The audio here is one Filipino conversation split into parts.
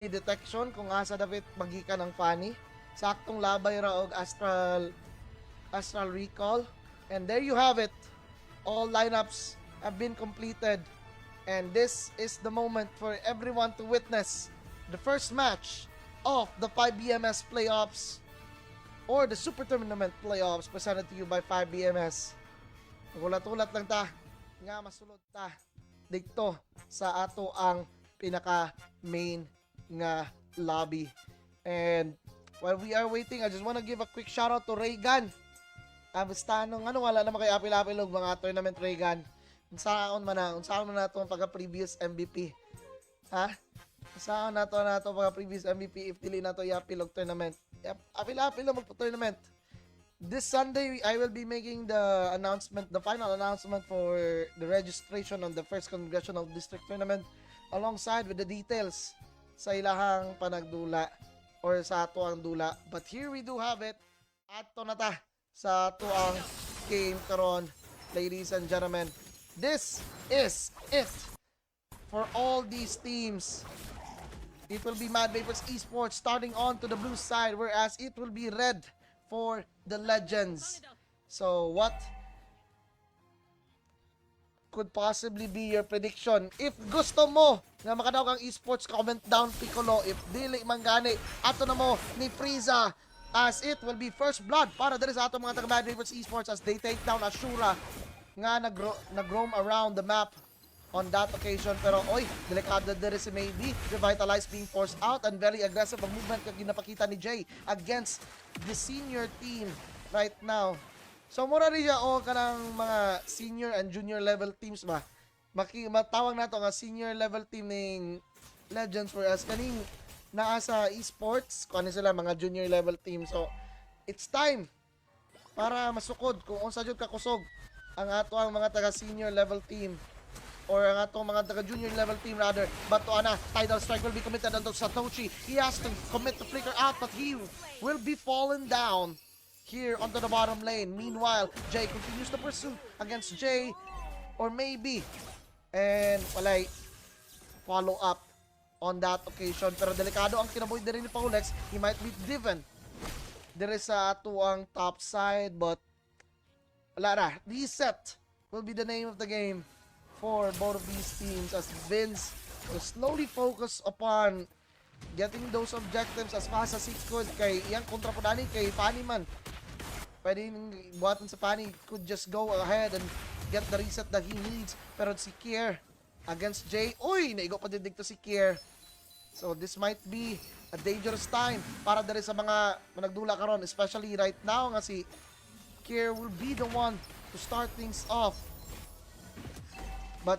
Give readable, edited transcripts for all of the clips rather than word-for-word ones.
detection kung asa dapat magikan ng Fanny. Saktong labay ra og Astral Recall. And there you have it. All lineups have been completed. And this is the moment for everyone to witness the first match of the 5BMS playoffs or the Super Tournament playoffs presented to you by 5BMS. Ulat-ulat lang ta nga masulod ta dito sa ato ang pinaka main nga lobby. And while we are waiting, I just want to give a quick shout out to Reagan. Basta nung wala naman kay apil-apil og mga tournament Reagan. Unsaon man na itong pagka-previous MVP. Ha? Unsaon na to pagka-previous MVP if dili na to i-apil og tournament. Apil-apil lang magpo-tournament. This Sunday, I will be making the final announcement for the registration on the first Congressional District Tournament alongside with the details sa ilahang panagdula or sa ato ang dula. But here we do have it. Ato na ta sa ato ang game karon, ladies and gentlemen. This is it for all these teams. It will be Mdvprs Esports starting on to the blue side, whereas it will be red for the Legends. So what could possibly be your prediction? If gusto mo nga makadaog ang esports, comment down Piccolo. If dili manggani, ato na mo ni Frieza, as it will be first blood para diri sa ato mga taga Mdvprs Esports as they take down Ashura nga nag-roam around the map on that occasion. Pero oy, delikado diri si Maybe. Revitalize being forced out and very aggressive ang movement kag ginapakita ni Jay against the senior team right now. So mura rin siya kanang mga senior and junior level teams ba. Matawag na to nga senior level team ng Legends, whereas kaning naa sa esports kung ano sila mga junior level team. So it's time para masukod kung unsa jud kakusog ang ato ang mga taga senior level team or ang atong mga taga junior level team rather. But to tidal strike will be committed onto Satoshi. He has to commit the flicker out, but he will be fallen down here onto the bottom lane. Meanwhile, Jay continues the pursuit against Jay or Maybe, and walay follow up on that occasion. Pero delikado ang kinabuhi din ni Paulex. He might be driven dire sa ato ang top side, but wala na. Reset will be the name of the game for both of these teams as Vince will slowly focus upon getting those objectives as fast as he could. Kay iyang kontra po dani kay Fanny man, pwede buhaton sa Fanny, could just go ahead and get the reset that he needs. Pero si Kier against Jay, uy, naigo pa din dito si Kier. So this might be a dangerous time para dere sa mga managdula karon, especially right now nga si Kier will be the one to start things off. But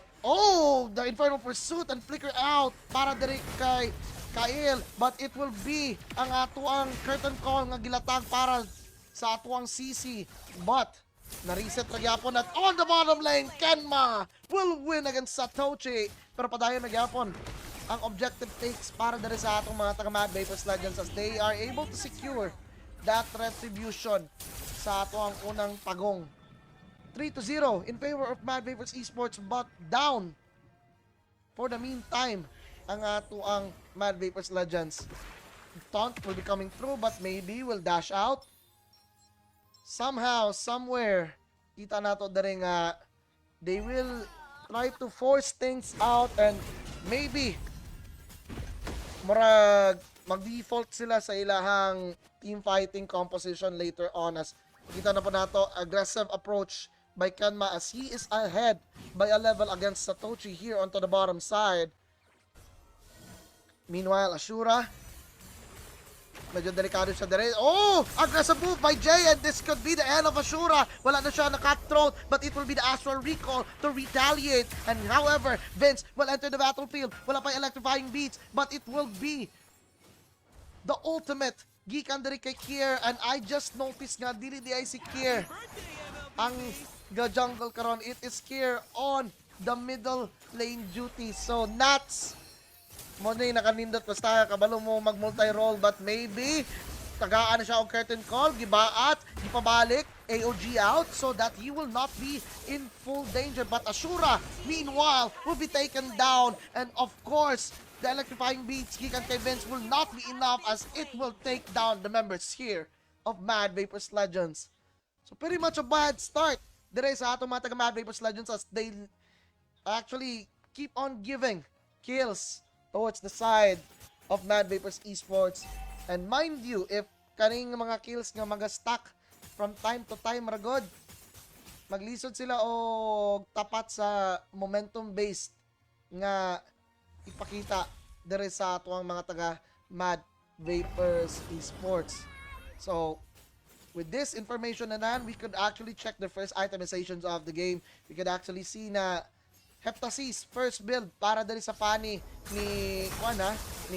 the Infernal Pursuit and flicker out para dere kay Kail, but it will be ang atuang curtain call nga gilatag para sa atuang CC. But na-reset nagyapon at on the bottom lane, Kenma will win against Satoshi. Pero padayon nagyapon ang objective takes para dere sa atong mga taga Mdvprs Legends as they are able to secure that retribution sa atuang unang pagong. 3-0 in favor of Mdvprs Esports, but down for the meantime ang atuang Mdvprs Legends. Taunt will be coming through, but Maybe will dash out. Somehow, somewhere, kita nato dere nga they will try to force things out, and maybe murag mag-default sila sa ilahang team fighting composition later on as kita na po nato aggressive approach by Kenma as he is ahead by a level against Satoshi here onto the bottom side. Meanwhile, Ashura, medyo delikado siya dere. Aggressive move by Jay, and this could be the end of Ashura. Wala na siya naka-thrown, but it will be the Astral Recall to retaliate. And however, Vince will enter the battlefield. Wala pa electrifying beats, but it will be the ultimate gikan dere kay Kier. And I just noticed nga dili di ay si Kier ang jungle karon. It is Kier on the middle lane duty. So Nats mo na nakanindot basta kabalo mo mag multi-roll, but Maybe tagaan na siya ang curtain call, gibaat, gipabalik, AOG out so that he will not be in full danger. But Ashura, meanwhile, will be taken down. And of course, the electrifying beats gikan kay Vince will not be enough as it will take down the members here of Mdvprs Legends. So pretty much a bad start dire sa atong mga taga Mdvprs Legends as they actually keep on giving kills towards the side of Mdvprs Esports. And mind you, if kaning mga kills nga mag-stack from time to time ragod, maglisod sila og tapat sa momentum based nga ipakita dire sa atuang mga taga Mdvprs Esports. So, with this information na nan, we could actually check the first itemizations of the game. We could actually see na Heptasis first build para dali sa pani ni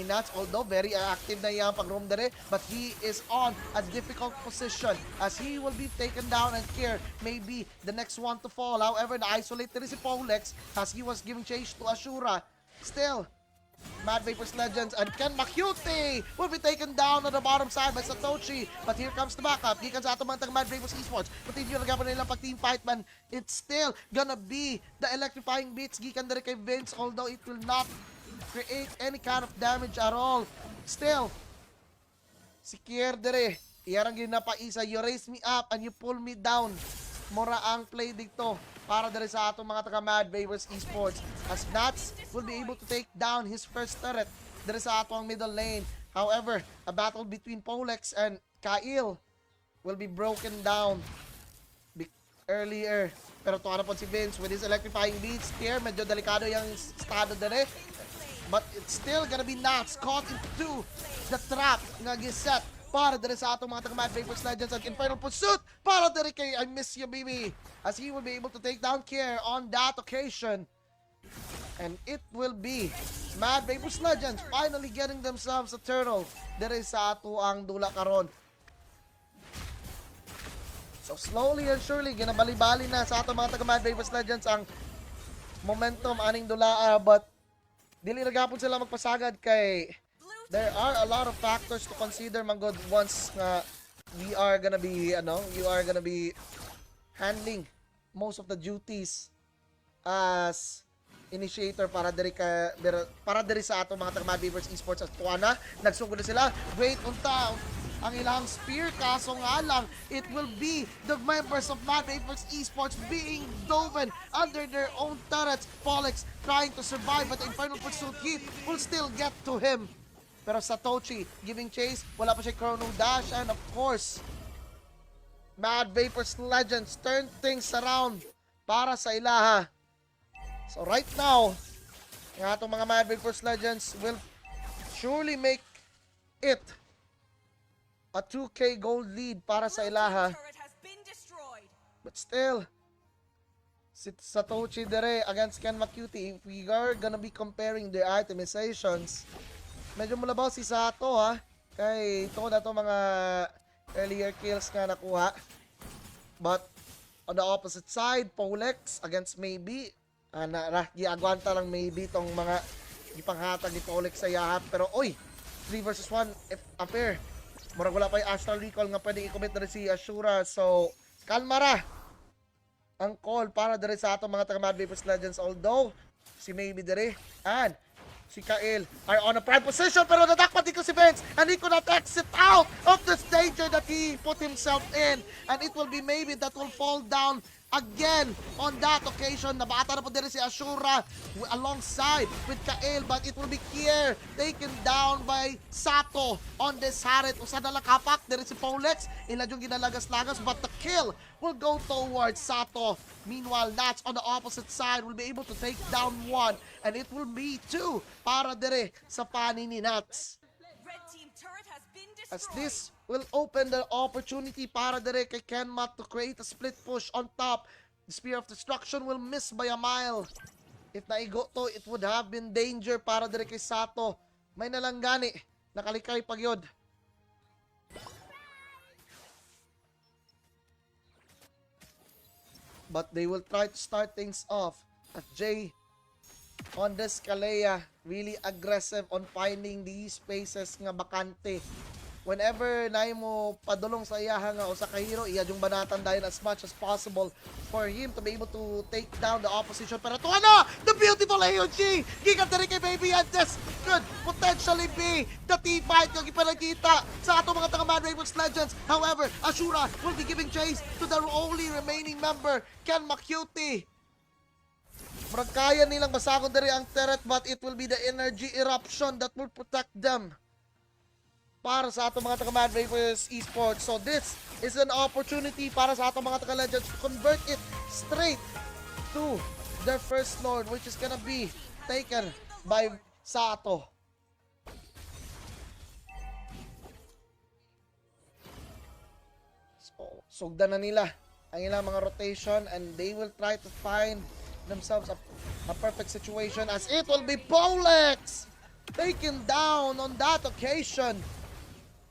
Nuts, although very active na yung pag-roam dali, but he is on a difficult position as he will be taken down and Kier may be the next one to fall. However, na-isolate dali si Polex as he was giving chase to Ashura. Still, Mdvprs Legends and Ken Makyute will be taken down on the bottom side by Satoshi. But here comes the backup. Gikan sa atong mga Mdvprs Esports. Continue lang gapon nilang pag-team fight, man. It's still gonna be the electrifying beats. Gikan dali kay Vince, although it will not create any kind of damage at all. Still, si Kier dere, iyarang ginapaisa, you raise me up and you pull me down. Mora ang play dito para dere sa atong mga taga Mdvprs Esports as Nuts will be able to take down his first turret dere sa atong middle lane. However, a battle between Polex and Kail will be broken down earlier. Pero tuwa na po si Vince with his electrifying beats. Here, medyo delikado yung estado dere. But it's still gonna be Nuts caught into the trap nga giset para dere sa atong mga taga Mdvprs Legends and Infernal Pursuit para dere kay I Miss You Baby as he will be able to take down Kier on that occasion. And it will be Mdvprs Legends finally getting themselves a turtle dere sa ato ang dula karon. So slowly and surely ginabali-bali na sa atong mga taga Mdvprs Legends ang momentum aning dula, but dili ra gapon sila magpasagad kay there are a lot of factors to consider, man god, once you are gonna be handling most of the duties as initiator para diri sa ato mga taga Mdvprs Esports. At tuana nagsugod na sila, wait unta ang ilang spear, kaso nga lang it will be the members of Mdvprs Esports being doven under their own turrets. Polex trying to survive but the Infernal Pursuit heat will still get to him. Pero Satoshi giving chase, wala pa siya chrono dash, and of course Mdvprs Legends turn things around para sa ilaha. So right now, yung atong mga Mdvprs Legends will surely make it a 2k gold lead para sa ilaha. But still, si Satoshi dere against Ken Makyute, if we are gonna be comparing their itemizations, medyo mulabaw si Sato ha. Kay ito na to mga earlier kills nga nakuha. But on the opposite side, Polex against Maybe. Giagwanta lang Maybe tong mga ipanghatag ni Polex sa yahat. Pero oy, 3 versus 1 if affair. Murag wala pa yung Astral Recall nga pwede i-commit na rin si Ashura. So, kalmara ang call para dere sa atong mga taga Mdvprs Legends. Although, si Maybe dere and si Kail are on a prime position, pero nadakpat dito si Vince and he could not exit out of this danger that he put himself in, and it will be Maybe that will fall down again on that occasion. Nabata na po din si Ashura alongside with Kail, but it will be Kier taken down by Sato on this Harit. Usa na lang kapak din si Polex, ila yung ginalagas-lagas, but the kill will go towards Sato. Meanwhile, Nats on the opposite side will be able to take down 1, and it will be 2 para dire sa pani ni Nats. As this will open the opportunity para dire kay Kenmat to create a split push on top. The Spear of Destruction will miss by a mile. If naigo to, it would have been danger para dire kay Sato. May nalanggani, nakalikay pagyod. But they will try to start things off as Jay on this Kalea really aggressive on finding these spaces nga bakante whenever na mo padulong sa iyahang o sa kahiro, iya yung banatan dahil as much as possible for him to be able to take down the opposition. Pero ito ano, the beautiful AOG, gigat na rin kay Baby, and this could potentially be the T-fight yung ipinagkita sa atong mga taga-Mdvprs Legends. However, Ashura will be giving chase to the only remaining member, Ken Macuti. Murag kaya nilang basakon diri ang turret, but it will be the energy eruption that will protect them para sa atong mga taga-Mdvprs Esports. So this is an opportunity para sa atong mga taga-Legends to convert it straight to their first lord, which is gonna be taken by Sato. So, sugdan na nila ang ilang mga rotation, and they will try to find themselves a perfect situation, as it will be Polex taken down on that occasion.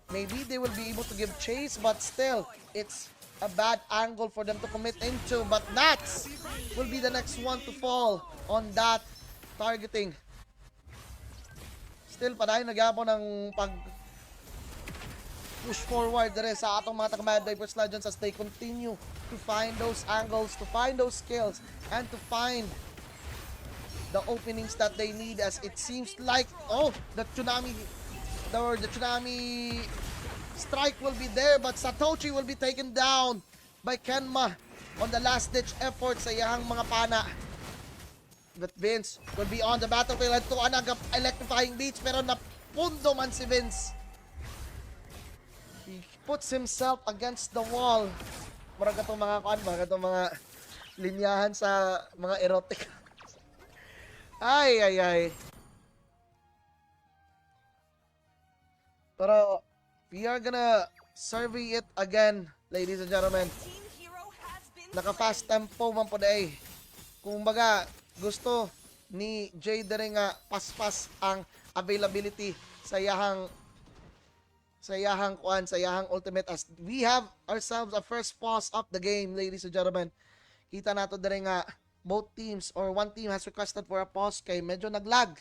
Maybe they will be able to give chase, but still, it's a bad angle for them to commit into. But Nats will be the next one to fall on that targeting. Still, padayon nagyapon ng push forward dere sa atong mga taga-Mdvprs Legends as they continue to find those angles, to find those skills, and to find the openings that they need, as it seems like, the tsunami strike will be there, but Satoshi will be taken down by Kenma on the last ditch effort sa iyang mga pana. But Vince will be on the battlefield to an electrifying beats, pero napundo man si Vince. He puts himself against the wall. Marag itong mga linyahan sa mga erotic. Ay. Pero we are gonna survey it again, ladies and gentlemen. Naka-fast tempo man po day. Kung baga, gusto ni Jay dere nga paspas ang availability sa yahang ultimate, as we have ourselves a first pause of the game, ladies and gentlemen. Kita nato dere nga both teams, or one team has requested for a pause kay medyo naglag.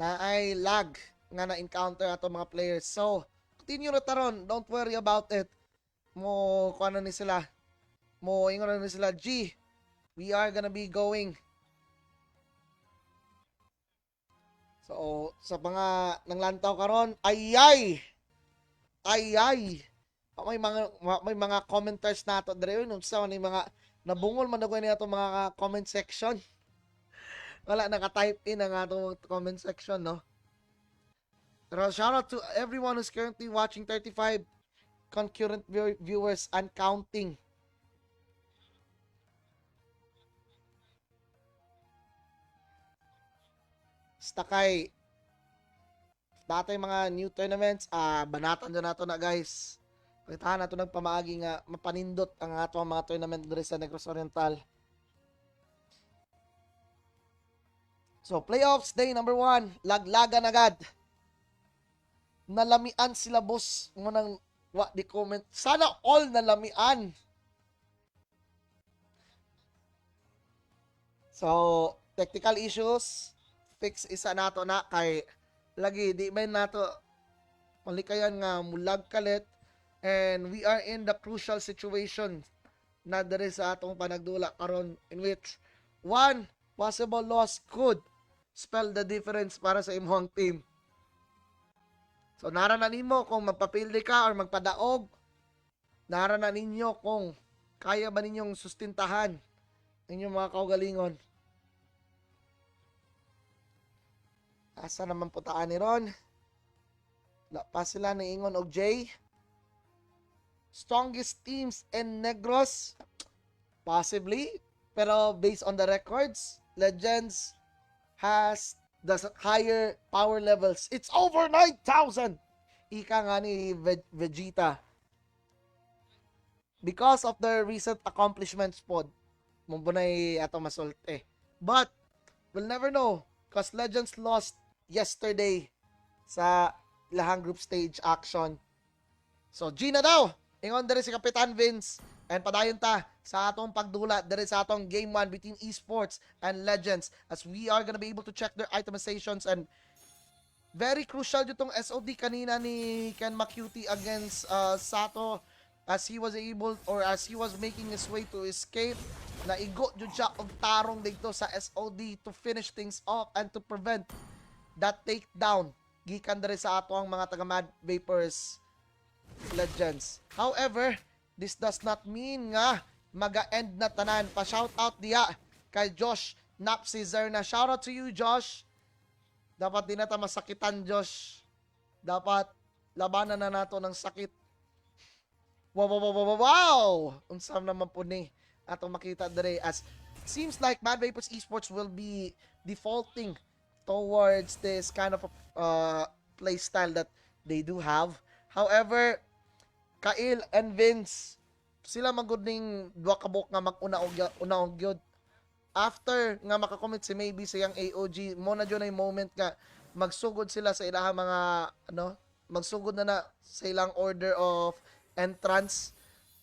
Na ay lag nga na-encounter ato mga players. So, continue na taron. Don't worry about it. Ingon na ni sila, G, we are gonna be going. So, sa mga nanglantaw karon, ay. May mga commenters nato dire yun. Sa ni mga nabungol man ako niya itong mga comment section. Wala naka-type in ang atong comment section, no? Pero shout out to everyone who's currently watching, 35 concurrent viewers and counting. Stakay dati mga new tournaments, banatan dyan nato na, guys. Pagkitahan nato nagpamaagi nga mapanindot ang atong mga tournament dito sa Negros Oriental. So, playoffs day number 1, laglagan agad. Nalamian sila, boss. Ngunang di comment. Sana all nalamian. So, technical issues, fix isa nato na kay lagi di man nato malikayan nga mulag kalit, and we are in the crucial situation na dere sa atong panagdula karon, in which one possible loss could spell the difference para sa imong team. So naranan nimo kung magpapildi ka or magpadaog, naranan ninyo kung kaya ba ninyong sustintahan inyong mga kaugalingon. Asa naman putaan ni Ron? Pa sila ni Ingon og Jay. Strongest teams in Negros? Possibly. Pero based on the records, Legends has the higher power levels. It's over 9,000! Ika nga ni Vegeta. Because of their recent accomplishments pod, mabunay ato masulte. But, we'll never know. Because Legends lost yesterday sa lahang group stage action. So, Gina daw. Ingon dere si Kapitan Vince. And padayon ta sa atong pagdula dere sa atong game 1 between Esports and Legends, as we are gonna be able to check their itemizations. And very crucial yung SOD kanina ni Ken Macuti against Sato, as he was able, or as he was making his way to escape. Naigo jud siya og tarong dito sa SOD to finish things off and to prevent that takedown gikan dere sa ato ang mga taga Mdvprs Legends. However, this does not mean nga maga-end na tanan. Pa shout out diya kay Josh Napsizer na. Shout out to you, Josh. Dapat din nata masakitan, Josh. Dapat labanan na nato ng sakit. Wow! Unsam naman po ni atong makita dere, as seems like Mdvprs Esports will be defaulting towards this kind of play style that they do have. However, Kail and Vince, sila magud ning duha ka buok nga mag-una og gyud. After nga makakommit si maybe sa yang AOG, mo na dyan ay moment nga magsugod sila sa ilang mga magsugod na sa ilang order of entrance.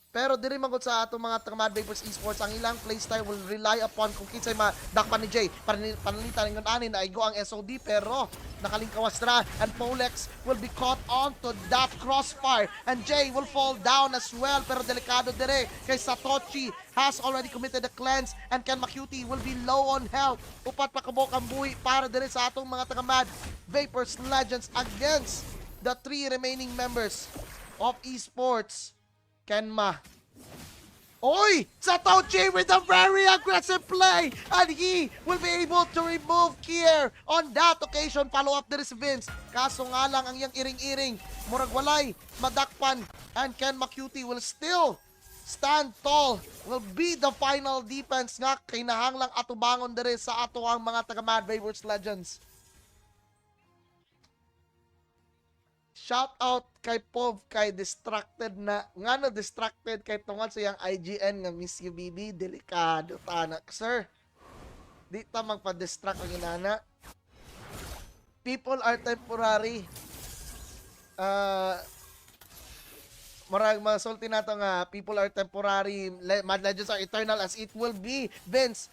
Pero diri magod sa ato mga Mdvprs Esports, ang ilang playstyle will rely upon kung kinsay madakpan ni Jay panalitan ng anin na igo ang SOD, pero nakalingkawas na, and Polex will be caught onto that crossfire, and Jay will fall down as well. Pero delikado dire kay Satoshi has already committed a cleanse, and Ken Macuti will be low on health. Upat pakabok ang buhi para dire sa atong mga taga Mdvprs Legends against the 3 remaining members of Esports. Kenma. Oy! Satoshi with a very aggressive play, and he will be able to remove Kier on that occasion. Follow up there is Vince. Kaso nga lang ang iyang iring-iring, murag walay madakpan, and Ken Macuti will still stand tall. Will be the final defense nga kinahanglang atubangon dere sa ato ang mga taga Mdvprs Legends. Shout out kay Pov, kay distracted na, nga no distracted kay tungod sa yung IGN nga Miss UBB, delikado tanak, sir. Di ta magpa-distract ang inana. People are temporary. Marag masulti nato nga, people are temporary, Mad Legends are eternal, as it will be Vince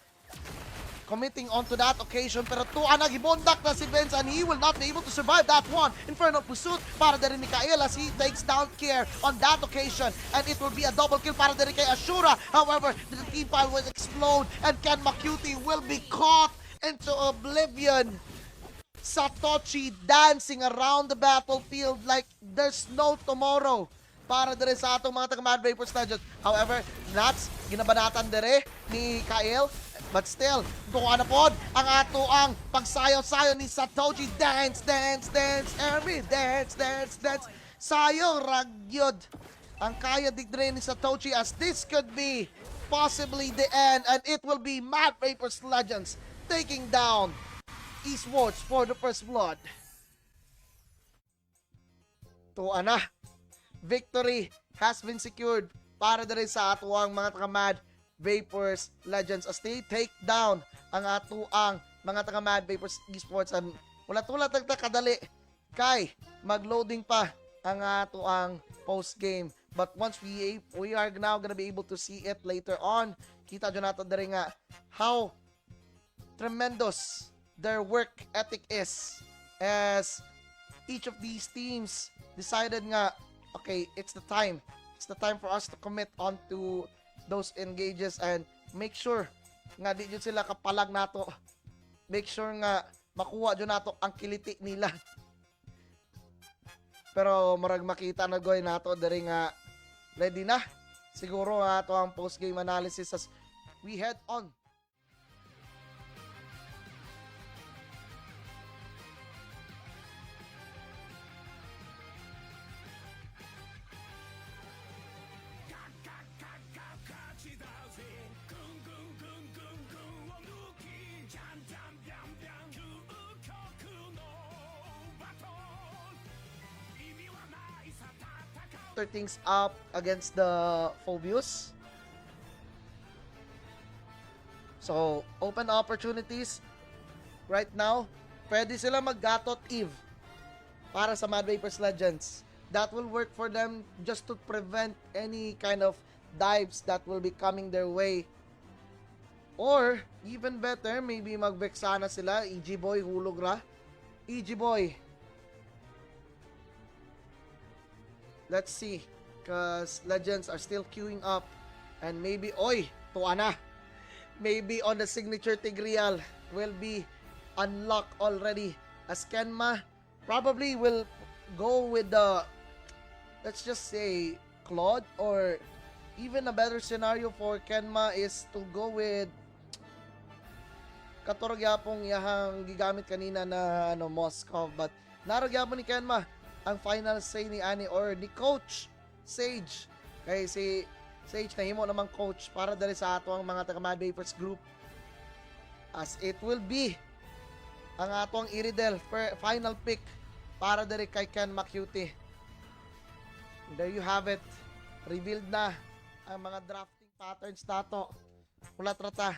committing onto that occasion, pero tuwa na gibondak na si Vince, and he will not be able to survive that one. Infernal Pursuit para din ni Kael as he takes down Kier on that occasion, and it will be a double kill para din kay Ashura. However, the team file will explode, and Ken Macuti will be caught into oblivion. Satoshi dancing around the battlefield like there's no tomorrow para dire sa atong mga taga Mdvprs Legends. However, Nats ginabanatan dire ni Kael, but still, tuwa na pod ang ato ang pagsayaw-sayaw ni Satoshi. Dance, dance, dance, every dance, dance, dance. Sayo ragyod ang kaya digdre ni Satoshi, as this could be possibly the end, and it will be Mdvprs Legends taking down Esports for the first blood. Tuwa na. Victory has been secured para dire sa ato ang mga taga Mdvprs Legends, as they take down ang ato ang mga taga Mdvprs Esports. And wala-wala kadali kay magloading pa ang ato ang post game, but once we are now gonna be able to see it later on, kita dyan natin dire nga how tremendous their work ethic is, as each of these teams decided nga, okay, it's the time for us to commit onto those engages and make sure nga di jud sila kapalag nato. Make sure nga makuha jud nato ang kiliti nila. Pero murag makita na goy nato diri nga ready na siguro nga ato ang post game analysis as we head on. Things up against the Phobius. So, open opportunities right now. Pwede sila maggatot Eve para sa Mdvprs Legends. That will work for them just to prevent any kind of dives that will be coming their way. Or, even better, maybe mag-Vexana sila. EG Boy, hulog ra. EG Boy. Let's see. Because Legends are still queuing up. And maybe, oy, tuwa na. Maybe on the signature Tigreal will be unlocked already. As Kenma probably will go with the, let's just say, Claude. Or even a better scenario for Kenma is to go with katurog yapong yahang gigamit kanina na Moscow, but narog yapon ni Kenma ang final say ni Ani or ni Coach Sage. Kay si Sage nahimo namang coach para dali sa ato ang mga taga Mdvprs group, as it will be ang ato ang Iridel final pick para dali kay Kenma Cutie. There you have it. Revealed na ang mga drafting patterns nato. Ulat rata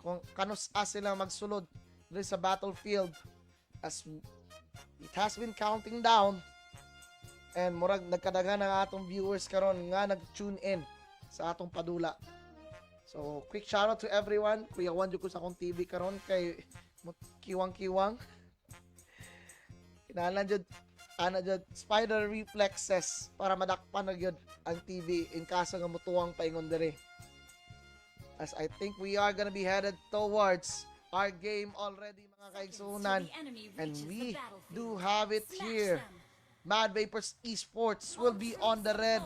kung kanus sila magsulod dito sa battlefield, as it has been counting down, and murag nagkadagan ang atong viewers karon nga nag-tune in sa atong padula. So quick shoutout to everyone. Kuya Juan jud ko sa akong TV karon kay kiwang-kiwang kinahanglan jud ana jud spider reflexes para madakpan na gyud ang TV in kaso nga mutuwang paingon diri. As I think we are gonna be headed towards our game already, mga kaigsunan. And we do have it here. Mdvprs Esports will be on the red.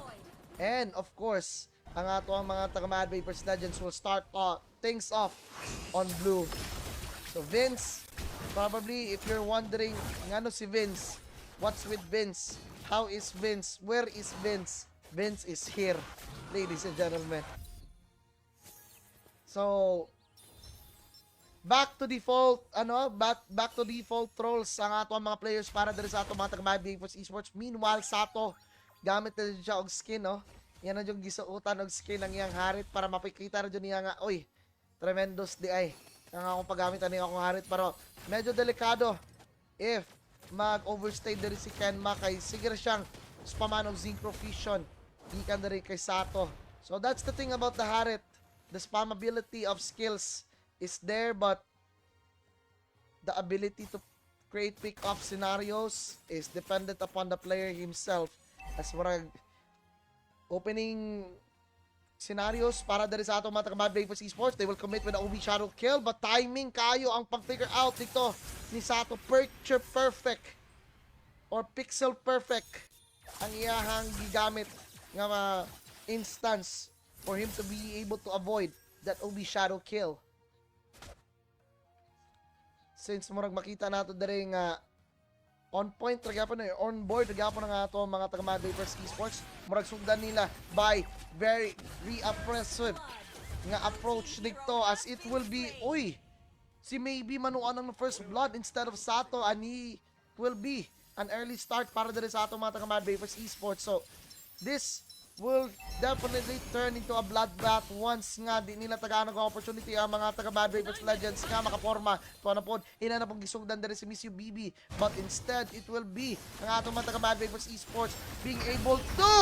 And of course, ang ato ang mga taga Mdvprs Legends will start things off on blue. So Vince, probably if you're wondering, ngano si Vince? What's with Vince? How is Vince? Where is Vince? Vince is here, ladies and gentlemen. So, back to default roles ang ato ang mga players para diri sa ato mga taga Mdvprs Esports. Meanwhile, Sato gamit na siya og skin, no. Yan na yung gisuotan og skin ang iyang harit para mapikita ra jud niya nga, oy, tremendous di ay. Ang akong paggamit ani akong harit, pero medyo delikado if mag-overstay diri si Kenma kay sige siyang spaman og Synchro Fusion gikan diri kay Sato. So that's the thing about the harit. The spammability of skills is there, but the ability to create pick-off scenarios is dependent upon the player himself. As marag opening scenarios para dari sa ato mga Mdvprs Esports, they will commit with the OB shadow kill, but timing kayo ang pag-figure out dito ni Sato. Picture perfect or pixel perfect ang iyahang gigamit nga instance for him to be able to avoid that OB shadow kill. Since murag makita nato dere nga on point tagapon na on board tagapon nga ato mga taga Mdvprs Esports, murag sugdan nila by very reappressive nga approach dito, as it will be si maybe manuan ng first blood instead of Sato, and he will be an early start para dere sa ato mga taga Mdvprs Esports. So this will definitely turn into a bloodbath once nga di nila tagaan ng opportunity ang mga taga Mdvprs Legends nga makaporma to na pod ina na pong gisugdan dere si Mdvprs, but instead it will be ang atong mga taga Mdvprs Esports being able to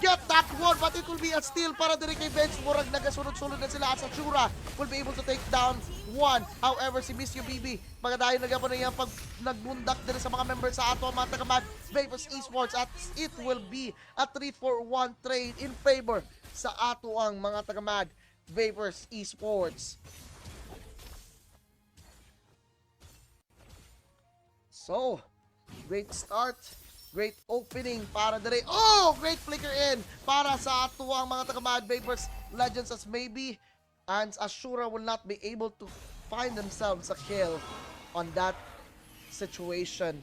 get that one, but it will be a steal para dere kay Bench. Murag nagasunod-sunod na sila at sa Shura will be able to take down one. However, si Mdvprs magadayon na gapon na iyang pag nagbundak dere sa mga members sa ato mga taga Mdvprs Esports, at it will be a 3-for-1 trade in favor sa ato ang mga taga Mdvprs Esports. So, great start. Great opening para dere. Great flicker in para sa ato ang mga taga Mdvprs Legends, as maybe and Ashura will not be able to find themselves a kill on that situation.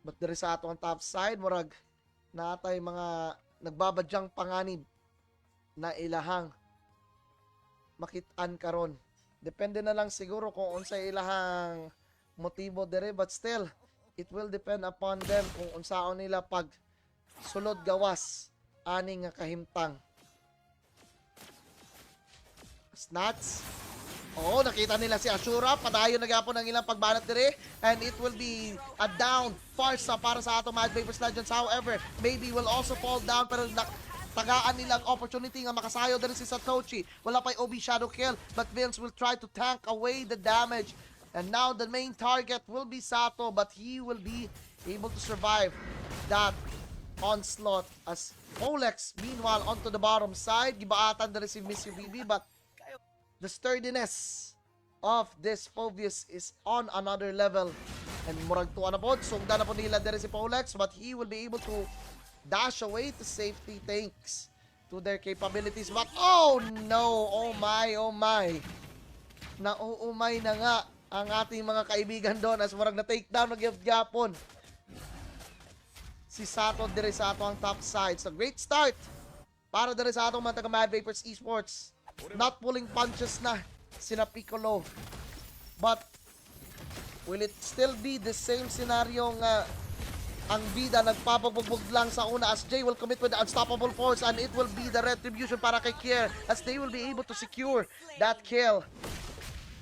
But dere sa ato ang top side, murag natay mga nagbabadyang panganib na ilahang makit-an karon. Depende na lang siguro kung unsay ilahang motibo dere, but still it will depend upon them kung unsaon nila pag sulod gawas ani nga kahimtang. Snats. Nakita nila si Ashura. Padayon na gapon ang ilang pagbanat dire, and it will be a down farsa para sa ato Mdvprs Legends. However, maybe will also fall down, pero tagaan nilang opportunity nga makasayo din si Satoshi. Wala pa'y OB shadow kill, but Vince will try to tank away the damage. And now the main target will be Sato, but he will be able to survive that onslaught as Olex, meanwhile, onto the bottom side. Gibaatan na rin si Miss UBB, but the sturdiness of this Phobius is on another level. And murag tuwa na po, sugda na po nila din si Olex, but he will be able to dash away to safety thanks to their capabilities. But oh no, oh my, nauumay na nga ang ating mga kaibigan doon as murag na take down nagyapon si Sato dire sa ato ang top side. So great start para dire sa atong mga taga Mdvprs Esports. Not pulling punches na sina Piccolo. But will it still be the same scenario nga ang bida nagpapabugbog lang sa una as Jay will commit with the unstoppable force, and it will be the retribution para kay Kier as they will be able to secure that kill.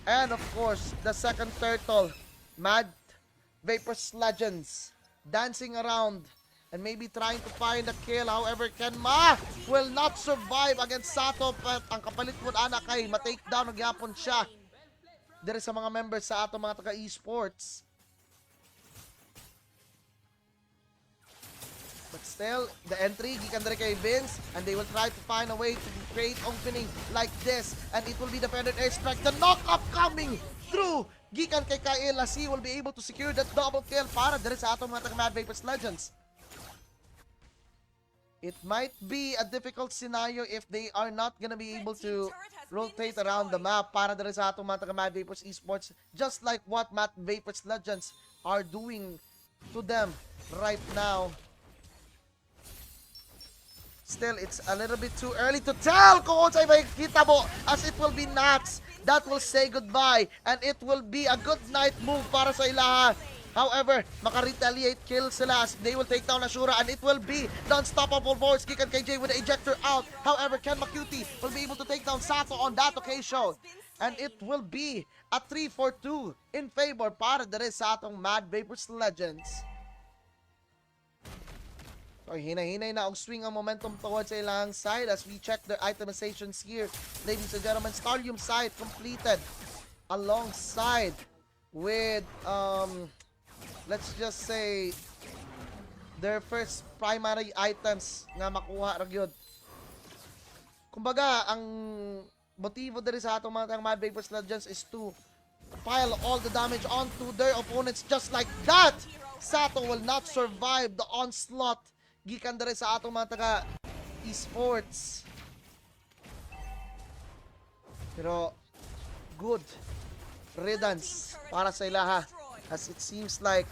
And of course, the second turtle, Mdvprs Legends, dancing around and maybe trying to find a kill. However, Kenma will not survive against Sato, but ang kapalit mo ana kay ma-take down nagyapon siya dire sa mga members sa ato mga taga esports. But still, the entry gikan dire kay Vince, and they will try to find a way to create opening like this, and it will be defended airstrike. The knock-up coming through gikan kay Kyle as he will be able to secure that double kill para dire sa ato mga taga Mdvprs Legends. It might be a difficult scenario if they are not gonna be able to rotate around the map para dere sa atong mga taga Mdvprs Esports, just like what Mdvprs Legends are doing to them right now. Still, it's a little bit too early to tell kung unsay makikita mo, as it will be Nats that will say goodbye, and it will be a good night move para sa ilaha. However, maka-retaliate kill sila as they will take down Ashura, and it will be the unstoppable force gikan kay Jay with the ejector out. However, Ken Macuti will be able to take down Sato on that occasion, and it will be a 3-4-2 in favor para dere sa atong Mdvprs Legends. So, hinay-hinay na ang swing ang momentum towards sa ilang side as we check their itemizations here. Ladies and gentlemen, Starium side completed alongside with let's just say their first primary items nga makuha ra gyud. Kumbaga, ang motibo diri sa atong mga Mdvprs Legends is to pile all the damage onto their opponents just like that. Sato will not survive the onslaught gikan diri sa atong mga taga esports. Pero good riddance para sa ilaha, as it seems like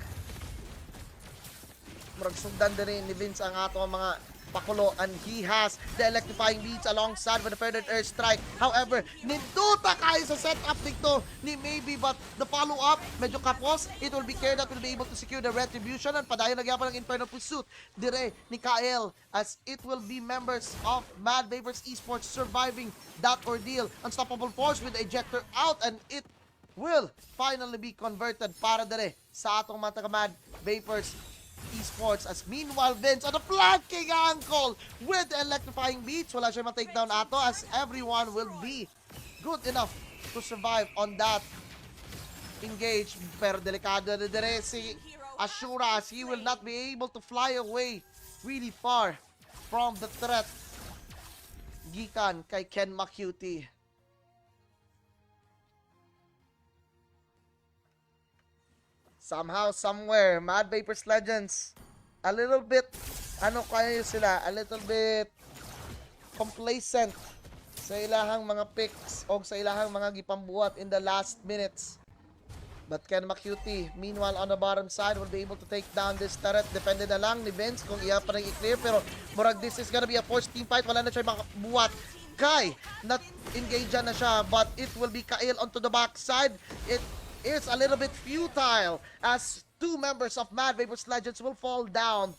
murag sugdan din ni Vince ang ato mga pakulo, and he has the electrifying beats alongside with the further airstrike. However, ninduta kayo sa setup dito ni Maybe, but the follow-up medyo kapos. It will be Care that will be able to secure the retribution, and padayon nagyapon ng Infernal Pursuit dire ni Kael as it will be members of Mdvprs Esports surviving that ordeal. Unstoppable force with the ejector out, and it will finally be converted para dire sa atong mga taga Mdvprs Esports. As meanwhile, Vince on the flanking ankle with the electrifying beats. Wala siya ma-takedown ato as everyone will be good enough to survive on that engage. Pero delikado na dire si Ashura as he will not be able to fly away really far from the threat gikan kay Ken Macuti. Somehow, somewhere, Mdvprs Legends, a little bit, a little bit complacent sa ilahang mga picks o sa ilahang mga gipambuhat in the last minutes. But Ken Macuti, meanwhile, on the bottom side, will be able to take down this turret. Depende na lang ni Vince kung iya pa rin i-clear. Pero murag this is gonna be a forced team fight. Wala na siya makabuhat. Kai, not engage na siya, but it will be Kail onto the backside. It's a little bit futile as two members of Mdvprs Legends will fall down.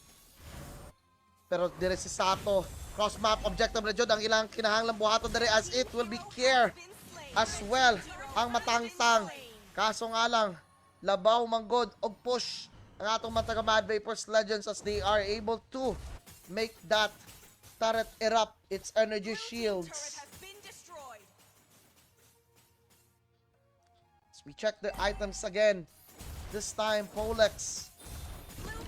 Pero dire si Sato, cross map objective na jud ang ilang kinahanglang buhaton dire as it will be Care as well ang matangtang. Kaso nga lang, labaw manggod og push ang atong mga taga Mdvprs Legends as they are able to make that turret erupt its energy shields. As we check the items again, this time Polex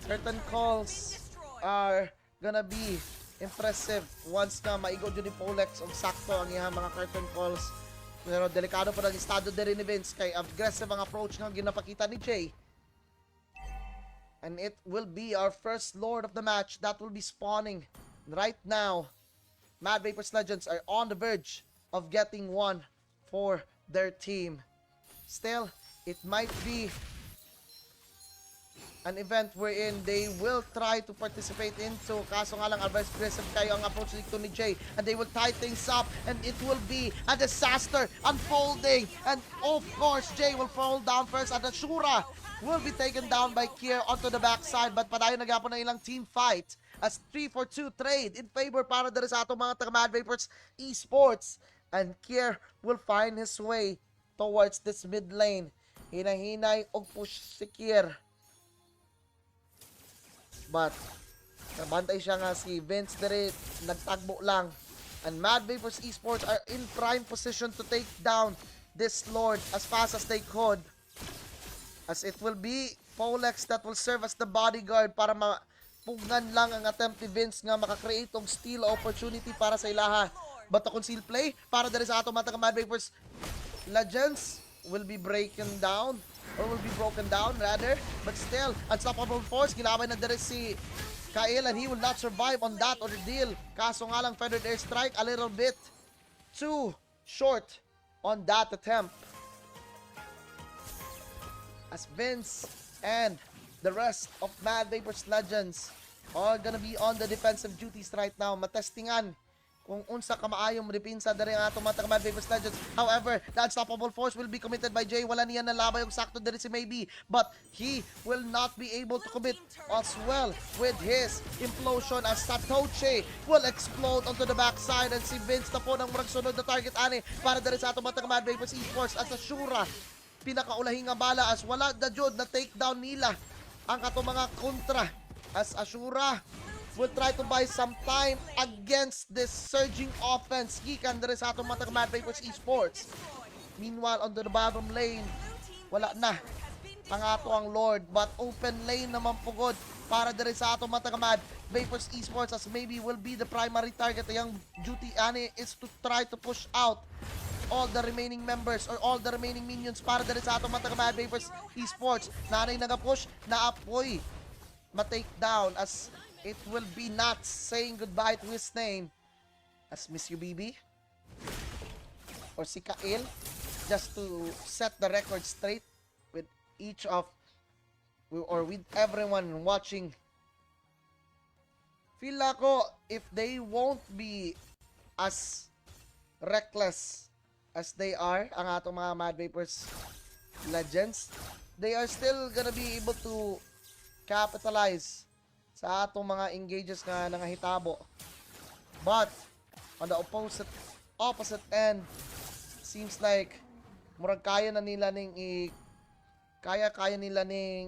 curtain calls are gonna be impressive once na maigod yun ni Polex og sakto ang iyang mga curtain calls. Pero delikado pa ng estado din ni Vince kay aggressive ang approach nga ginapakita ni Jay. And it will be our first Lord of the match that will be spawning right now. Mdvprs Legends are on the verge of getting one for their team. Still, it might be an event wherein they will try to participate into. Kaso nga lang, aggressive kayo ang approach dito ni Jay. And they will tie things up. And it will be a disaster unfolding. And of course, Jay will fall down first. And Ashura will be taken down by Kier onto the backside. But padayon nagapon ng ilang team fight. As 3-4-2 trade in favor para dito sa atong mga taga Mdvprs Esports. And Kier will find his way towards this mid lane. Hinahinay og push si Kier. But nabantay siya nga si Vince dire, nagtagbo lang. And Mdvprs Esports are in prime position to take down this Lord as fast as they could. As it will be Polex that will serve as the bodyguard para mapugnan lang ang attempt ni Vince nga makakreate og steal opportunity para sa ilaha. But the conceal play para dire sa atong mga taga Mdvprs Legends will be broken down rather, but still unstoppable force ginamay na dire si Kyle and he will not survive on that ordeal. Kaso nga lang feathered airstrike a little bit too short on that attempt as Vince and the rest of Mdvprs Legends are gonna be on the defensive duties right now, matestingan kung unsa ka maayong repinsa diri ang atong mga Mdvprs Legends. However, the unstoppable force will be committed by Jay. Wala niya nalabay yung sakto diri si Maybe, but he will not be able to commit as well with his implosion as Satoshi will explode onto the backside and si Vince na po ng murag sunod na target ani para diri sa atong mga Mdvprs Esports as Ashura pinakaulahing nga bala as wala na jud na takedown nila ang atong mga kontra as Ashura will try to buy some time against this surging offense gikan diri sa atong mga Mdvprs Esports. Meanwhile, on the bottom lane, wala na ang ato ang Lord, but open lane naman pugod para diri sa atong mga Mdvprs Esports as Maybe will be the primary target. Yung duty ani is to try to push out all the remaining members or all the remaining minions para diri sa atong mga Mdvprs Esports. Nanay nagapush na apoy ma-take down as it will be not saying goodbye to his name as Miss UBB or si Kail, just to set the record straight with each of or with everyone watching. Feel ako if they won't be as reckless as they are ang atong mga Mdvprs Legends, they are still gonna be able to capitalize sa atong mga engages nga nangahitabo. But on the opposite end, seems like murag kaya nila ning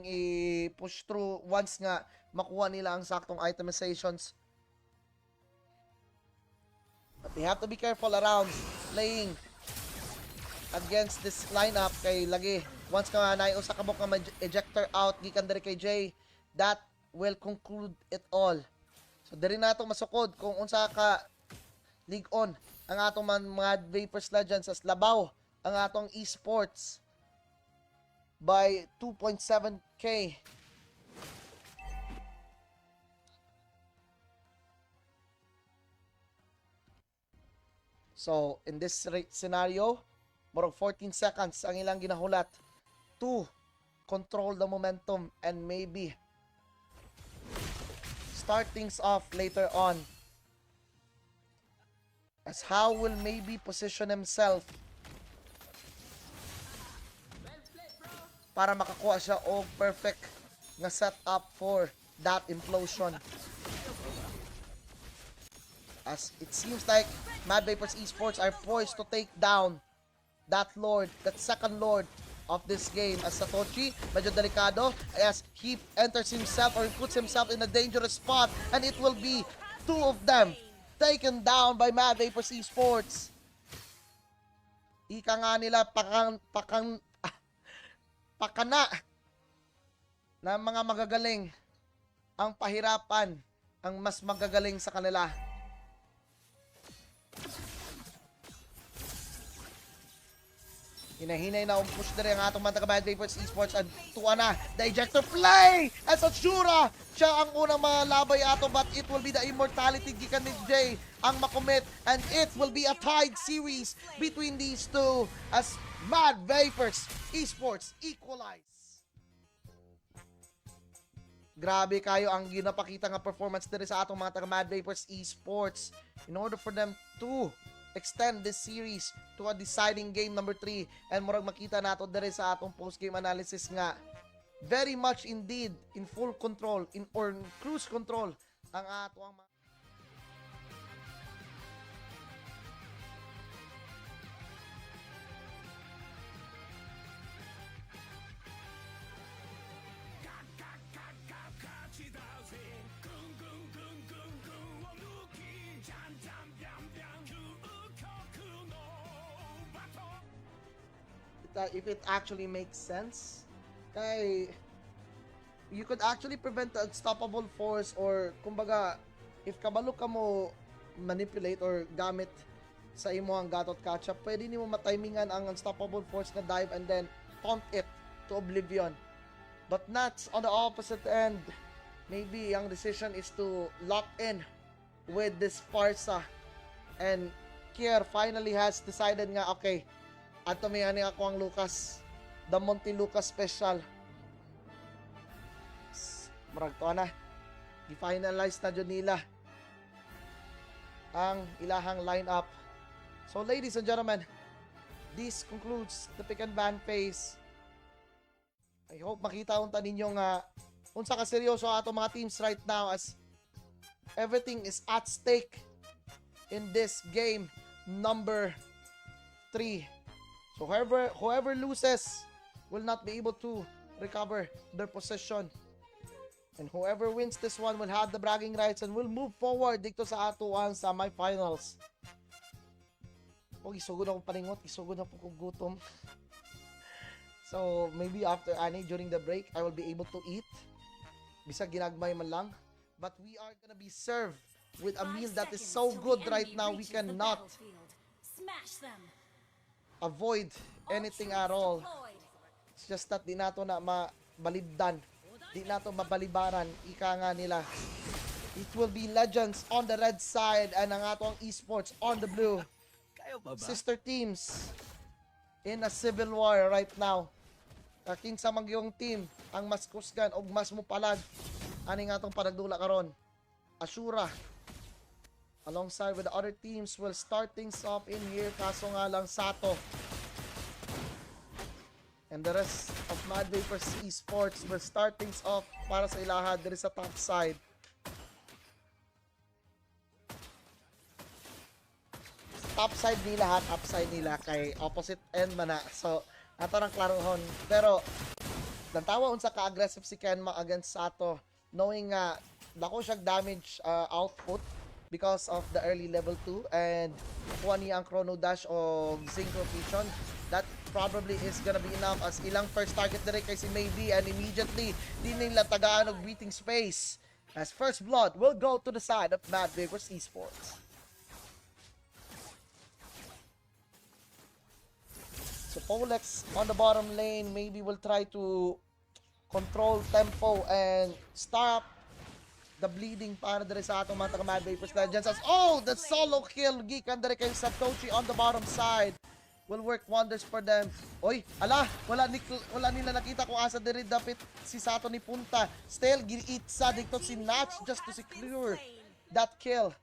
i-push through once nga makuha nila ang saktong itemizations. But they have to be careful around playing against this lineup kay lagi once ka na usa ka bok nga ejector out gikan diri kay Jay, that will conclude it all. So diri nato masukod kung unsa ka league on ang atong mga Mdvprs Legends as labaw ang atong esports by 2.7k. So in this scenario, murag 14 seconds ang ilang ginahulat to control the momentum and maybe start things off later on. As how will Maybe position himself para makakuha siya og perfect nga setup for that implosion. As it seems like Mdvprs Esports are poised to take down that Lord, that second Lord of this game as Satoshi, medyo delikado as he enters himself or puts himself in a dangerous spot and it will be two of them taken down by Mdvprs Esports. Ika nga nila, pakana ng mga magagaling. Ang pahirapan ang mas magagaling sa kanila. Hinahinay na push na rin ang atong mga taga-Mdvprs Esports at tuwa na, the ejector play! As Ashura, siya ang unang malabay ato but it will be the immortality gikan ni Jay ang makomit and it will be a tied series between these two as Mdvprs Esports equalize. Grabe kayo ang ginapakita nga performance diri sa atong mga taga-Mdvprs Esports in order for them to extend this series to a deciding game number 3 and murag makita nato dere sa atong post-game analysis nga very much indeed in full control or cruise control ang atong if it actually makes sense. Kay you could actually prevent the unstoppable force or kumbaga if kabalo ka mo manipulate or gamit sa imo ang gatot catch-up, pwede nimo matimingan ang unstoppable force na dive and then taunt it to oblivion. But not on the opposite end. Maybe ang decision is to lock in with this Farsa and Kier finally has decided nga okay, ato may ani ako ang Lucas, the Monty Lucas special. Marag to na, i-finalize na dyan nila ang ilahang lineup. So ladies and gentlemen, this concludes the pick and ban phase. I hope makita unta ninyo nga unsa ka seryoso ato mga teams right now as everything is at stake in this game number 3. So whoever loses will not be able to recover their possession. And whoever wins this one will have the bragging rights and will move forward dito sa ato ang semifinals. Isugod akong paningot, isugod na po kong gutom. So maybe after ani during the break, I will be able to eat. Bisag ginagmay man lang. But we are gonna be served with a meal that is so good right now, we cannot avoid anything at all. It's just that di nato na mabalibdan, di nato mabalibaran, ika nga nila. It will be legends on the red side and ang atong esports on the blue. Sister teams in a civil war right now. Kinsa man gyung team ang mas kusgan og mas mupalag ani nga atong panagdula karon. Ashura alongside with the other teams will start things off in here, kaso nga lang Sato and the rest of Mdvprs Esports will start things off para sa ilaha diri sa top side. Top side nila kay opposite end man na. So ato nang klarohon, pero nantawa unsa ka aggressive si Kenma against Sato, knowing nga dako siya damage output because of the early level 2 and kuha niya ang chrono dash o synchro vision. That probably is gonna be enough as ilang first target direct kay si Maybe and immediately di nila tagaan og breathing space as first blood will go to the side of Mdvprs Esports. So Polex on the bottom lane maybe will try to control tempo and stop the bleeding para dire sa atong mga taga-Mdvprs Legends as the solo kill gikan dire kay Satoshi on the bottom side will work wonders for them. Wala nila nakita kung asa dire dapit si Sato ni punta. Still giitsa dito si Natch just to secure that kill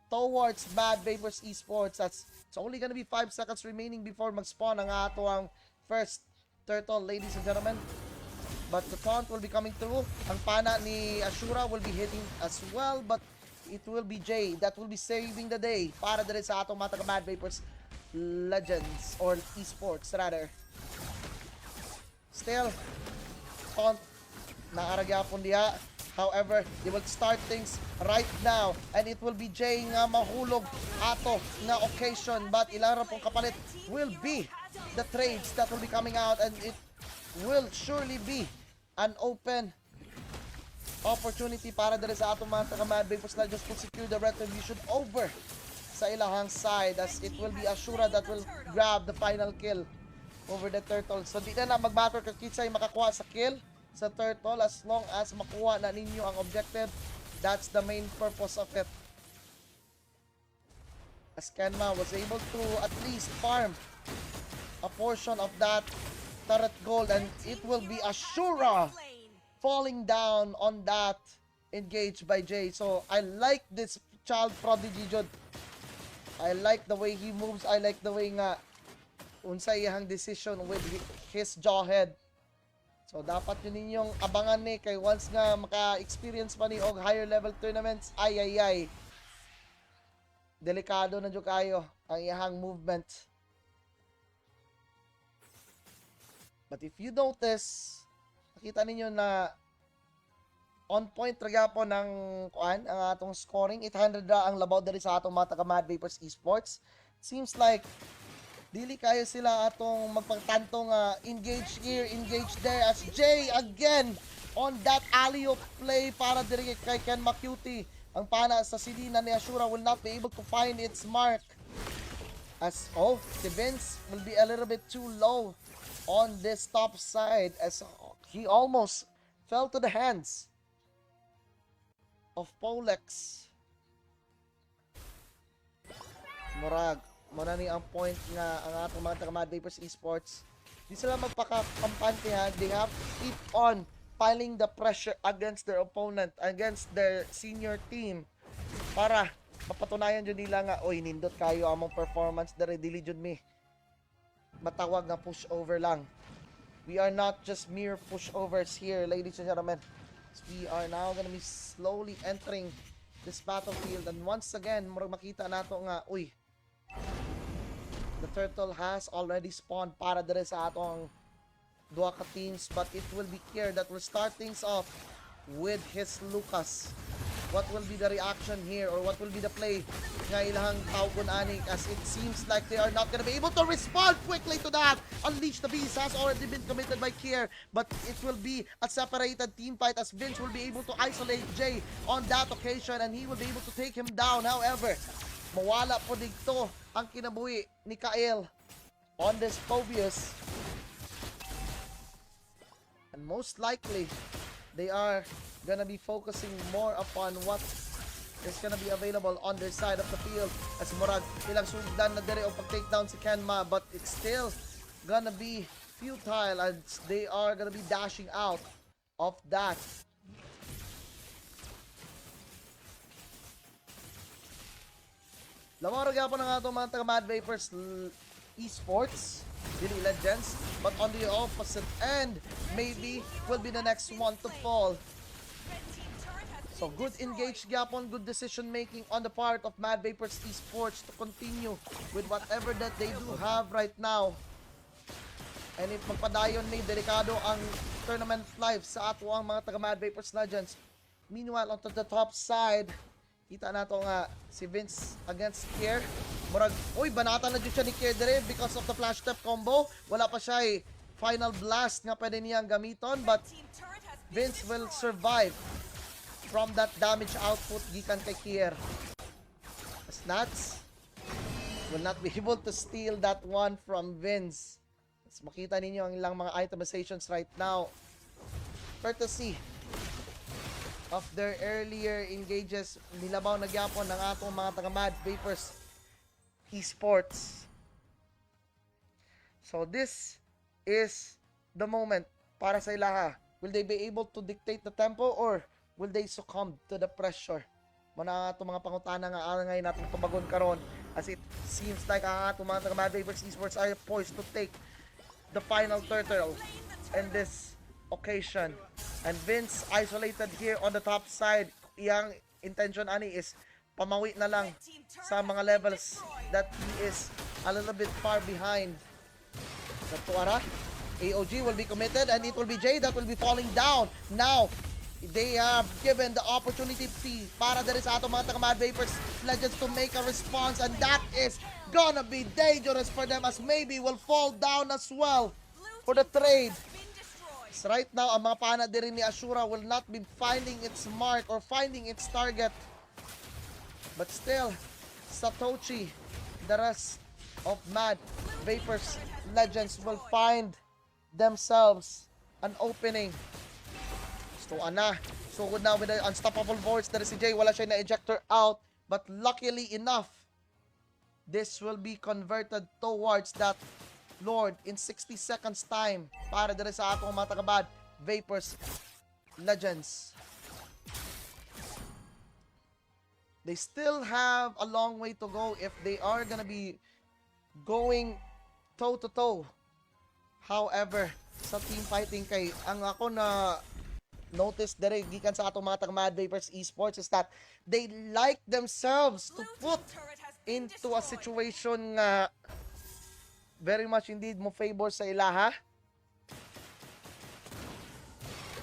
towards Mdvprs Esports. It's only gonna be 5 seconds remaining before mag-spawn ang ato ang first turtle, ladies and gentlemen. But the taunt will be coming through. Ang pana ni Ashura will be hitting as well, but it will be Jay that will be saving the day para dire sa atong mga taga-Mdvprs Legends or Esports rather. Still, taunt na aragyapon diha. However, they will start things right now. And it will be Jay nga mahulog ato nga occasion. But ilang pong kapalit will be the trades that will be coming out. And it will surely be an open opportunity para dere sa atong mga taga-Mdvprs na just to secure the retribution over sa ilahang side, as it will be Ashura that will grab the final kill over the turtle. So di na mag-matter kung kinsay makakuha sa kill sa turtle, as long as makuha na ninyo ang objective. That's the main purpose of it. As Kenma was able to at least farm a portion of that turret gold, and it will be Ashura falling down on that engaged by Jay. So I like this child prodigy Jud. I like the way he moves. I like the way nga unsay iyang decision with his jawhead. So dapat yun ninyong abangan ni kay once nga maka-experience pa ni og higher level tournaments, ay delikado na jud kayo ang iyang movement. But if you notice, nakita ninyo na on point ragapon ng kuan ang atong scoring. 800 ra ang labaw diri sa atong mga taga Mdvprs Esports. Seems like dili kayo sila atong magpagtanto nga engage here, engage there, as Jay again on that alley-oop play para diri kay Ken Macuti. Ang pana sa silina ni Ashura will not be able to find its mark, as si Vince will be a little bit too low on this top side, as he almost fell to the hands of Polex. Murag muna ni ang point nga ang atong mga taga Mdvprs Esports, di sila magpakampante ha. They have to keep on piling the pressure against their opponent, against their senior team, para mapatunayan dyan nila nga, oy, nindot kayo among performance dere, dili jud mi matawag nga pushover lang. We are not just mere pushovers here, ladies and gentlemen. We are now gonna be slowly entering this battlefield, and once again murag makita nato nga, uy, the turtle has already spawned para dere sa atong duha ka teams, but it will be Kier that will start things off with his Lucas. What will be the reaction here, or what will be the play nga ilang tawgon ani, as it seems like they are not gonna be able to respond quickly to that. Unleash the Beast has already been committed by Kier, but it will be a separated team fight, as Vince will be able to isolate Jay on that occasion, and he will be able to take him down. However, mawala po dito ang kinabuhi ni Kael on this Phobius. And most likely, they are gonna be focusing more upon what is gonna be available on their side of the field, as murag ilang sugdan na dire o pag-takedown si Kenma, but it's still gonna be futile, as they are gonna be dashing out of that. Lamang po ng atong mga taga Mdvprs Esports, Dili Legends, but on the opposite end, maybe will be the next one to fall. So good engaged gyapon, good decision making on the part of Mdvprs Esports to continue with whatever that they do have right now. And if magpadayon ni delikado ang tournament life sa ato ang mga taga Mdvprs Legends. Meanwhile, on the top side, kita nato nga si Vince against Kier. Murag, uy, banata na dyan siya ni Kier dire because of the flash step combo. Wala pa siya final blast nga pwede niyang gamiton, but Vince will survive from that damage output gikan kay Kier. Snats will not be able to steal that one from Vince. Mas makita ninyo ang ilang mga itemizations right now, courtesy of their earlier engages. Nilabaw na gyapon ng atong mga taga Mdvprs Esports. So this is the moment para sa ilaha. Will they be able to dictate the tempo, or will they succumb to the pressure? Muna atong mga pangutana nga angay natin tubagon karon, as it seems like ang atong mga taga Mdvprs Esports are poised to take the final turtle in this occasion. And Vince isolated here on the top side. Iyang intention ani is pamawi na lang sa mga levels that he is a little bit far behind. Sa tuara, AOG will be committed, and it will be Jay that will be falling down. Now, they have given the opportunity para there sa atong mga taga-Mdvprs Legends to make a response, and that is gonna be dangerous for them as maybe will fall down as well for the trade. So right now, ang mga pana din ni Ashura will not be finding its mark or finding its target. But still, Satoshi, the rest of Mdvprs Legends will find themselves an opening. So good now with the unstoppable force. There is si Jay, wala siya na-ejector out. But luckily enough, this will be converted towards that Lord in 60 seconds time para dire sa atong mga taga-Mdvprs Legends. They still have a long way to go if they are gonna be going toe-to-toe. However, sa team fighting kay ang ako na notice dire gikan sa atong mga taga-Mdvprs Esports is that they like themselves to put into a situation nga very much indeed mo favor sa ilaha.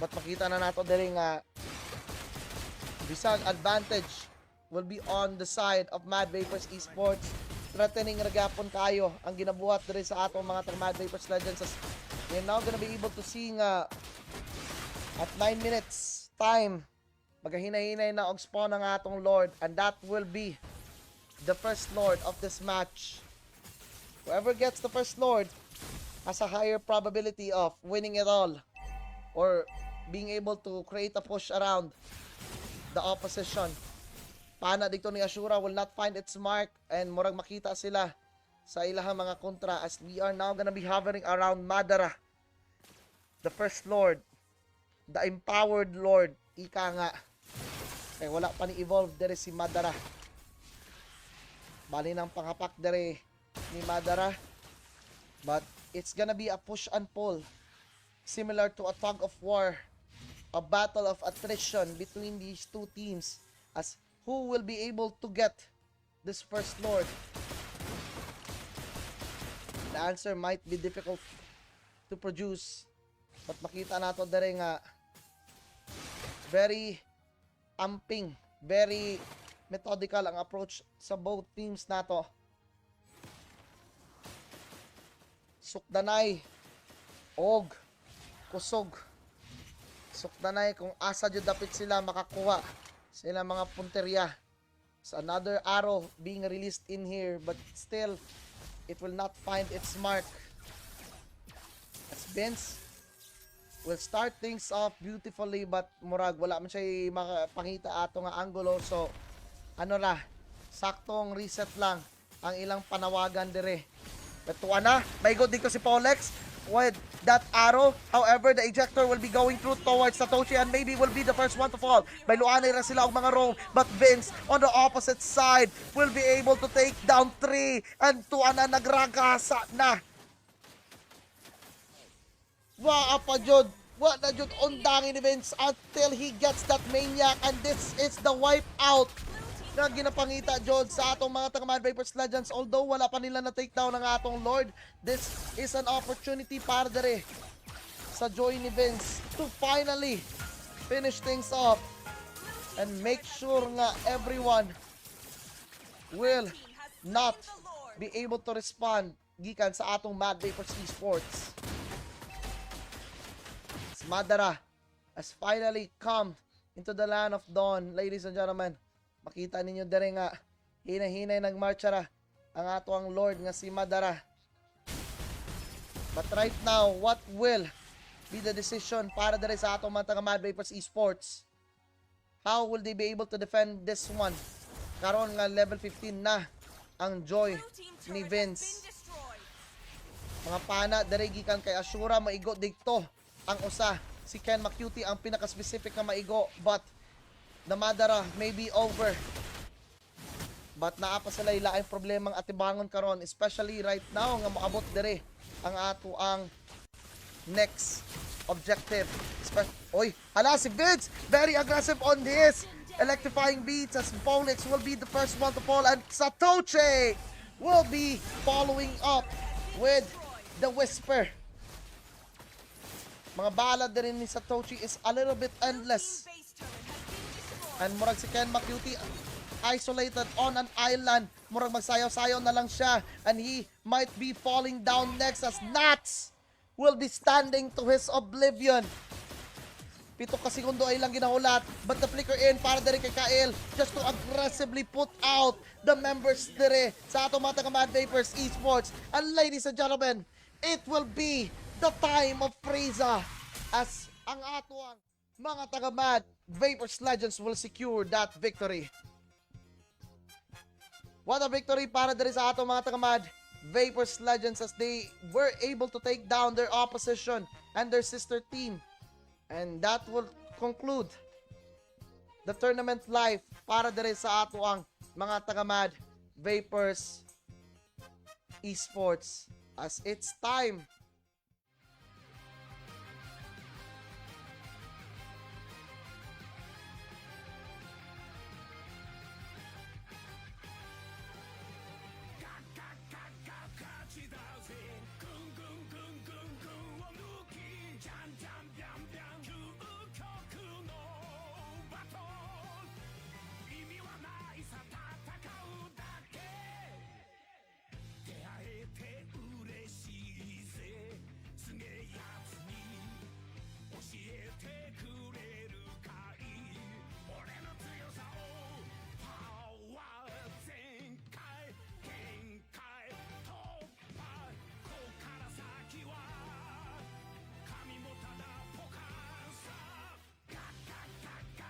But makita na nato dire nga bisag advantage will be on the side of Mdvprs Esports. Threatening ragapon kayo ang ginabuhat dire sa atong mga taga-Mdvprs Legends. We're now gonna be able to see nga at 9 minutes time, maghahinay-hinay na og spawn ng atong Lord, and that will be the first Lord of this match. Whoever gets the first Lord has a higher probability of winning it all or being able to create a push around the opposition. Pana dito ni Ashura will not find its mark and murag makita sila sa ilahang mga kontra as we are now gonna be hovering around Madara, the first Lord, the empowered Lord, ika nga. Kaya wala pa ni evolve dere si Madara. Bali ng panghapak dere ni Madara. But it's gonna be a push and pull. Similar to a tug of war. A battle of attrition between these two teams. As who will be able to get this first Lord? The answer might be difficult to produce. But makita nato dere nga very amping, very methodical ang approach sa both teams nato. Sukdanay og kusog. Sukdanay kung asa jud dapit sila makakuha sila mga punteriya. So another arrow being released in here, but still it will not find its mark. As Vince will start things off beautifully, but murag wala man siya makapangita ato nga angulo. So ano ra, saktong reset lang ang ilang panawagan dire. Betuan na, may go dito si Polex with that arrow. However, the ejector will be going through towards Satoshi and maybe will be the first one to fall. May luanay ra sila og mga roam, but Vince on the opposite side will be able to take down 3 and tuan na nagragasa na. Wa pa jud, wa na jud undangin ni Vince until he gets that maniac, and this is the wipe out na ginapangita jud sa atong mga taga-Mdvprs Legends. Although wala pa nila na take down ng atong Lord, this is an opportunity para dere sa joy ni Vince to finally finish things off and make sure nga everyone will not be able to respond gikan sa atong Mdvprs Esports. Madara has finally come into the land of dawn, ladies and gentlemen. Makita ninyo dere nga hinay-hinay nagmarchara ang ato ang Lord nga si Madara. But right now, what will be the decision para dere sa atong mga taga-Mdvprs Esports? How will they be able to defend this one? Karon nga level 15 na ang joy ni Vince. Mga pana dere gikan kay Ashura maigo dito ang usa. Si Ken Macuti ang pinaka-specific na maigo, but the Madara may be over. But naa pa sila ilaing problemang atibangon karon, especially right now nga moabot dire ang ato ang next objective. Oy, hala si Vince, very aggressive on this electrifying beats as Polix will be the first one to fall, and Satoshi will be following up with the Whisper. Mga bala din ni Satoshi is a little bit endless. And murag si Ken Macutie isolated on an island. Murag magsayaw-sayaw na lang siya. And he might be falling down next as Nats will be standing to his oblivion. 7 ka segundo ay lang ginahulat. But the flicker in para diri kay Kael just to aggressively put out the members diri sa atong mga taga Mdvprs Esports. And ladies and gentlemen, it will be the time of Frieza as ang atuang mga taga Mdvprs Legends will secure that victory. What a victory para diri sa atong mga taga Mdvprs Legends as they were able to take down their opposition and their sister team. And that will conclude the tournament life para diri sa ato ang mga taga Mdvprs Esports as it's time